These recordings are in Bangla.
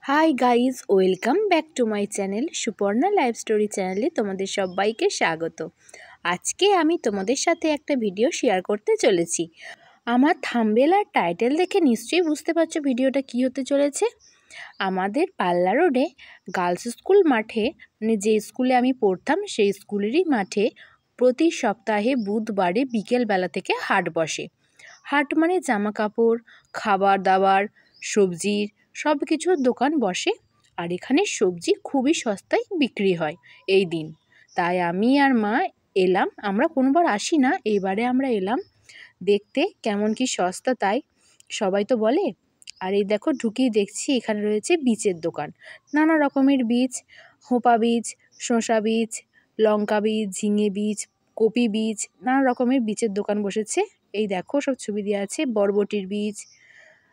Hi guys, welcome back to my channel Suparna life story চ্যানেলে তোমাদের সবাইকে স্বাগত। আজকে আমি তোমাদের সাথে একটা ভিডিও শেয়ার করতে চলেছি। আমার থাম্বনেল আর টাইটেল দেখে নিশ্চয়ই বুঝতে পারছো ভিডিওটা কী হতে চলেছে। আমাদের পাল্লা রোডে গার্লস স্কুল মাঠে, মানে যে স্কুলে আমি পড়তাম সেই স্কুলেরই মাঠে প্রতি সপ্তাহে বুধবারে বিকেলবেলা থেকে হাট বসে। হাট মানে জামা কাপড়, খাবার দাবার, সবজির সব কিছুর দোকান বসে। আর এখানে সবজি খুবই সস্তায় বিক্রি হয় এই দিন। তাই আমি আর মা এলাম, আমরা কোনোবার আসি না, এইবারে আমরা এলাম দেখতে কেমন কি সস্তা। তাই সবাই তো বলে। আর এই দেখো ঢুকিয়ে দেখছি এখানে রয়েছে বীজের দোকান, নানা রকমের বীজ, হোপা বীজ, শসা বীজ, লঙ্কা বীজ, ঝিঙে বীজ, কপি বীজ, নানা রকমের বীজের দোকান বসেছে। এই দেখো সব ছবি দেওয়া আছে, বরবটির বীজ,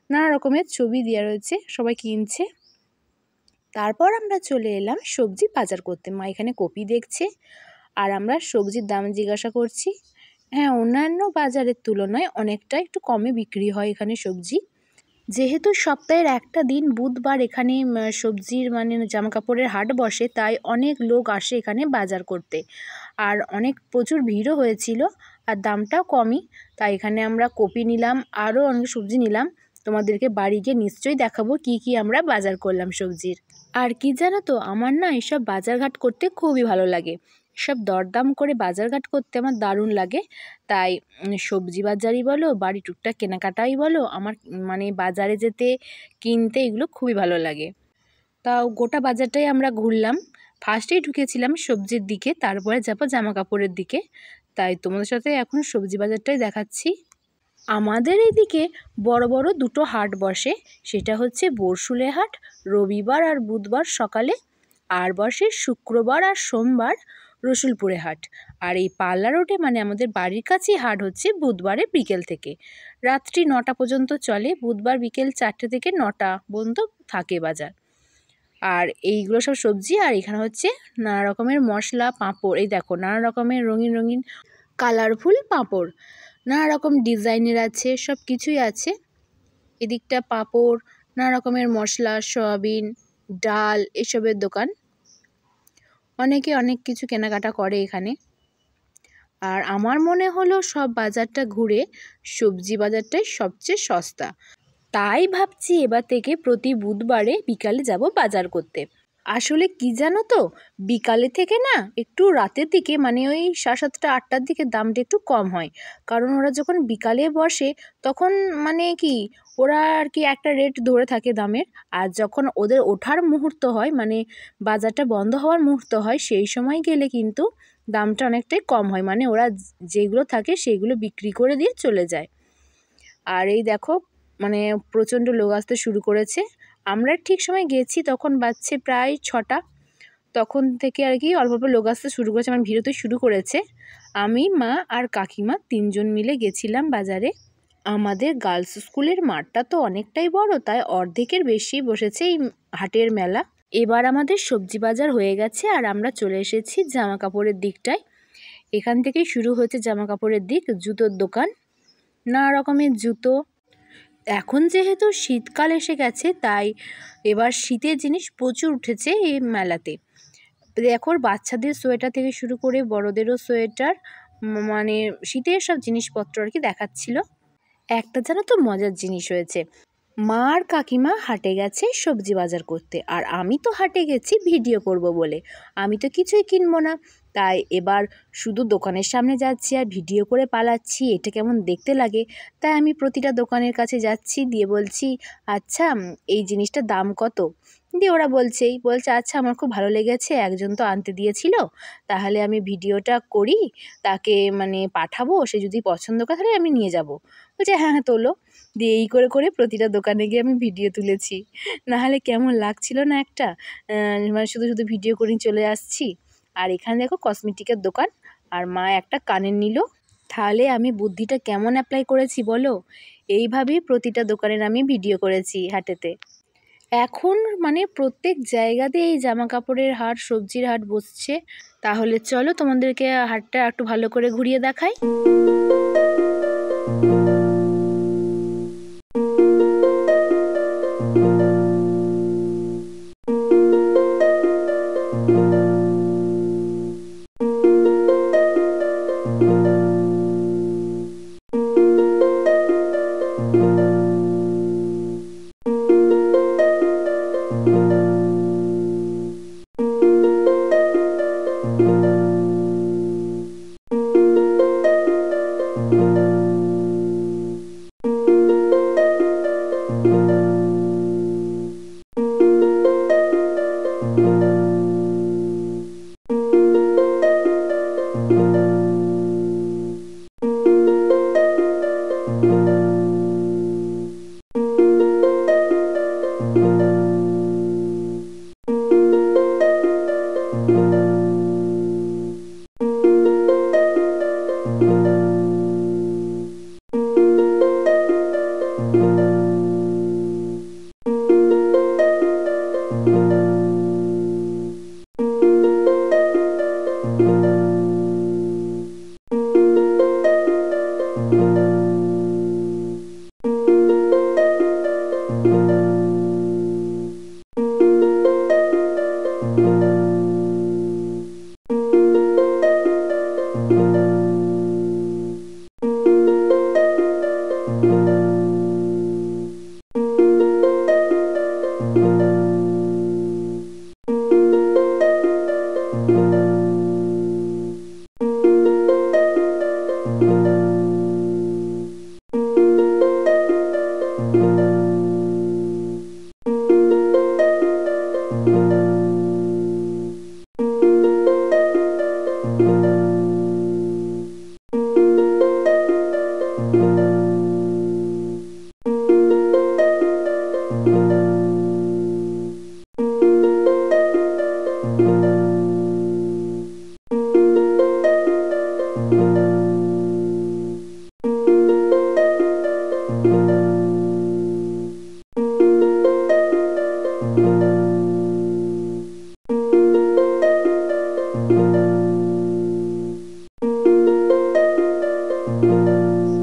নানা রকমের ছবি দেওয়া রয়েছে, সবাই কিনছে। তারপর আমরা চলে এলাম সবজি বাজার করতে। মা এখানে কপি দেখছে আর আমরা সবজির দাম জিজ্ঞাসা করছি। হ্যাঁ, অন্যান্য বাজারের তুলনায় অনেকটা একটু কমে বিক্রি হয় এখানে সবজি। যেহেতু সপ্তাহের একটা দিন বুধবার এখানে সবজির মানে জামাকাপড়ের হাট বসে, তাই অনেক লোক আসে এখানে বাজার করতে। আর প্রচুর ভিড়ও হয়েছিল আর দামটাও কমই। তাই এখানে আমরা কপি নিলাম, আরও অনেক সবজি নিলাম। তোমাদেরকে বাড়ি গিয়ে নিশ্চয়ই দেখাবো কি কি আমরা বাজার করলাম সবজির। আর কি জানো তো, আমার না এসব বাজারঘাট করতে খুবই ভালো লাগে। সব দরদাম করে বাজারঘাট করতে আমার দারুণ লাগে। তাই সবজি বাজারই বলো, বাড়ি টুকটাক কেনাকাটাই বলো, আমার মানে বাজারে যেতে, কিনতে এগুলো খুবই ভালো লাগে। তাও গোটা বাজারটাই আমরা ঘুরলাম। ফার্স্টেই ঢুকেছিলাম সবজির দিকে, তারপরে যাবো জামা কাপড়ের দিকে। তাই তোমাদের সাথে এখন সবজি বাজারটাই দেখাচ্ছি। আমাদের এইদিকে বড় বড় দুটো হাট বসে, সেটা হচ্ছে বরশুলে হাট রবিবার আর বুধবার সকালে, আর বসে শুক্রবার আর সোমবার রসুলপুরে হাট। আর এই পাল্লা রোডে মানে আমাদের বাড়ির কাছেই হাট হচ্ছে বুধবারে বিকেল থেকে রাত্রি 9টা পর্যন্ত চলে। বুধবার বিকেল 4টে থেকে 9টা পর্যন্ত থাকে বাজার। আর এইগুলো সব সবজি। আর এখানে হচ্ছে নানা রকমের মশলা, পাঁপড়। এই দেখো নানা রকমের রঙিন রঙিন কালারফুল পাঁপড়, নানা রকম ডিজাইনের আছে, সব কিছুই আছে। এদিকটা পাঁপড়, নানা রকমের মশলা, সয়াবিন, ডাল, এসবের দোকান। অনেকে অনেক কিছু কেনাকাটা করে এখানে। আর আমার মনে হলো সব বাজারটা ঘুরে সবজি বাজারটাই সবচেয়ে সস্তা। তাই ভাবছি এবার থেকে প্রতি বুধবারে বিকালে যাব বাজার করতে। আসলে কি জানো তো, বিকালে থেকে না একটু রাতের দিকে মানে ওই 7:30 8টার দিকে দামটা একটু কম হয়। কারণ ওরা যখন বিকালে বসে তখন মানে কি ওরা আর কি একটা রেট ধরে থাকে দামের। আর যখন ওদের ওঠার মুহূর্ত হয়, মানে বাজারটা বন্ধ হওয়ার মুহূর্ত হয়, সেই সময় গেলে কিন্তু দামটা অনেকটাই কম হয়। মানে ওরা যেগুলো থাকে সেগুলো বিক্রি করে দিয়ে চলে যায়। আর এই দেখো মানে প্রচণ্ড লোক আসতে শুরু করেছে। আমরা ঠিক সময় গেছি তখন বাজছে প্রায় 6টা। তখন থেকে আর কি অল্প অল্প লোক আসতে শুরু করেছে, মানে ভিড় হতে শুরু করেছে। আমি, মা আর কাকিমা 3জন মিলে গেছিলাম বাজারে। আমাদের গার্লস স্কুলের মাঠটা তো অনেকটাই বড়, তাই অর্ধেকের বেশি বসেছে এই হাটের মেলা। এবার আমাদের সবজি বাজার হয়ে গেছে আর আমরা চলে এসেছি জামা কাপড়ের দিকটায়। এখান থেকেই শুরু হয়েছে জামা কাপড়ের দিক। জুতোর দোকান, নানা রকমের জুতো। এখন যেহেতু শীতকাল এসে গেছে, তাই এবার শীতের জিনিস প্রচুর উঠেছে এই মেলাতে। দেখো বাচ্চাদের সোয়েটার থেকে শুরু করে বড়দেরও সোয়েটার, মানে শীতের সব জিনিসপত্র আর কি দেখাচ্ছিল। একটা জানো তো মজার জিনিস হয়েছে, মা আর কাকিমা হাটে গেছে সবজি বাজার করতে, আর আমি তো হাটে গেছি ভিডিও করব বলে। আমি তো কিছুই কিনবো না, তাই এবার শুধু দোকানের সামনে যাচ্ছি আর ভিডিও করে পালাচ্ছি, এটা কেমন দেখতে লাগে। তাই আমি প্রতিটা দোকানের কাছে যাচ্ছি, দিয়ে বলছি আচ্ছা এই জিনিসটার দাম কত। দিয়ে ওরা বলছে আচ্ছা আমার খুব ভালো লেগেছে, একজন তো আনতে দিয়েছিল, তাহলে আমি ভিডিওটা করি, তাকে মানে পাঠাবো, সে যদি পছন্দ করে তাহলে আমি নিয়ে যাব। বলছে হ্যাঁ হ্যাঁ তোলো। দিয়ে এই করে করে প্রতিটা দোকানে গিয়ে আমি ভিডিও তুলেছি। নাহলে কেমন লাগছিল না একটা, মানে শুধু শুধু ভিডিও করে চলে আসছি। আর এখানে দেখো কসমেটিকের দোকান, আর মা একটা কানের নিল। তাহলে আমি বুদ্ধিটা কেমন অ্যাপ্লাই করেছি বলো। এইভাবেই প্রতিটা দোকানের আমি ভিডিও করেছি হাটেতে। এখন মানে প্রত্যেক জায়গাতে এই জামা কাপড়ের হাট, সবজির হাট বসছে। তাহলে চলো তোমাদেরকে হাটটা একটু ভালো করে ঘুরিয়ে দেখাই।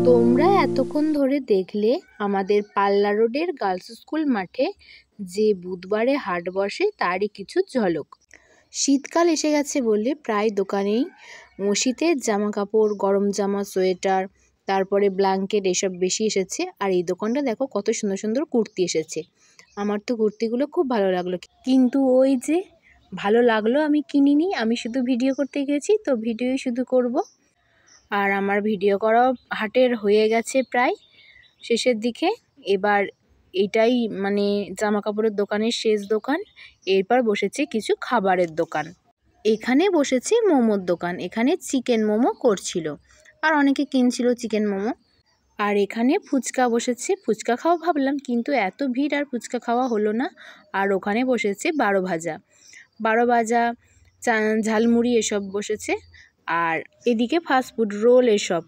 তোমরা এতক্ষণ ধরে দেখলে আমাদের পাল্লা রোডের গার্লস স্কুল মাঠে যে বুধবারে হাট বসে তারই কিছু ঝলক। শীতকাল এসে গেছে বলে প্রায় দোকানেই শীতের জামা কাপড়, গরম জামা, সোয়েটার, তারপরে ব্ল্যাঙ্কেট এসব বেশি এসেছে। আর এই দোকানটা দেখো কত সুন্দর সুন্দর কুর্তি এসেছে। আমার তো কুর্তিগুলো খুব ভালো লাগলো, কিন্তু ওই যে ভালো লাগলো আমি কিনিনি, আমি শুধু ভিডিও করতে গেছি, তো ভিডিওই শুধু করব। আর আমার ভিডিও করাও হাটের হয়ে গেছে প্রায় শেষের দিকে। এবার এটাই মানে জামা কাপড়ের দোকানের শেষ দোকান। এরপর বসেছে কিছু খাবারের দোকান। এখানে বসেছে মোমোর দোকান, এখানে চিকেন মোমো করছিল আর অনেকে কিনছিল চিকেন মোমো। আর এখানে ফুচকা বসেছে, ফুচকা খাওয়া ভাবলাম, কিন্তু এত ভিড় আর ফুচকা খাওয়া হলো না। আর ওখানে বসেছে 12 ভাজা, ঝালমুড়ি এসব বসেছে। আর এদিকে ফাস্টফুড, রোল এসব।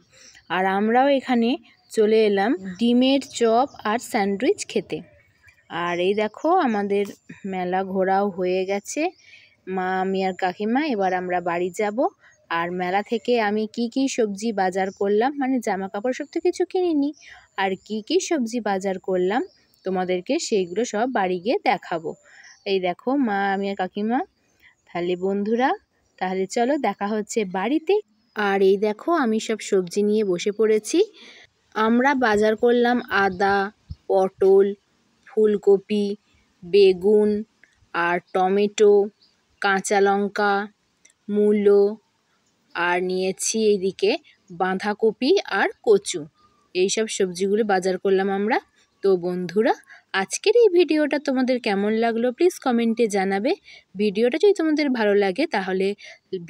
আর আমরাও এখানে চলে এলাম ডিমের চপ আর স্যান্ডউইচ খেতে। আর এই দেখো আমাদের মেলা ঘোরাও হয়ে গেছে, মা, আমি আর কাকিমা। এবার আমরা বাড়ি যাব। আর মেলা থেকে আমি কি কি সবজি বাজার করলাম, মানে জামা কাপড় সব তো কিছু কিনিনি, আর কি কি সবজি বাজার করলাম তোমাদেরকে সেইগুলো সব বাড়ি গিয়ে দেখাবো। এই দেখো মা, আমি আর কাকিমা। তাহলে বন্ধুরা, তাহলে চলো দেখা হচ্ছে বাড়িতে। আর এই দেখো আমি সব সবজি নিয়ে বসে পড়েছি। আমরা বাজার করলাম আদা, পটল, ফুলকপি, বেগুন আর টমেটো, কাঁচা লঙ্কা, মূলো, আর নিয়েছি এইদিকে বাঁধাকপি আর কচু। এইসব সবজিগুলো বাজার করলাম আমরা। তো বন্ধুরা, আজকের এই ভিডিওটা তোমাদের কেমন লাগলো প্লিজ কমেন্টে জানাবে। ভিডিওটা যদি তোমাদের ভালো লাগে তাহলে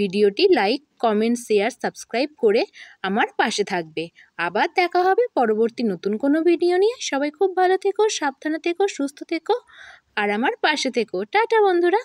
ভিডিওটি লাইক, কমেন্ট, শেয়ার, সাবস্ক্রাইব করে আমার পাশে থাকবে। আবার দেখা হবে পরবর্তী নতুন কোনো ভিডিও নিয়ে। সবাই খুব ভালো থেকো, সাবধানে থেকো, সুস্থ থেকো আর আমার পাশে থেকো। টাটা বন্ধুরা।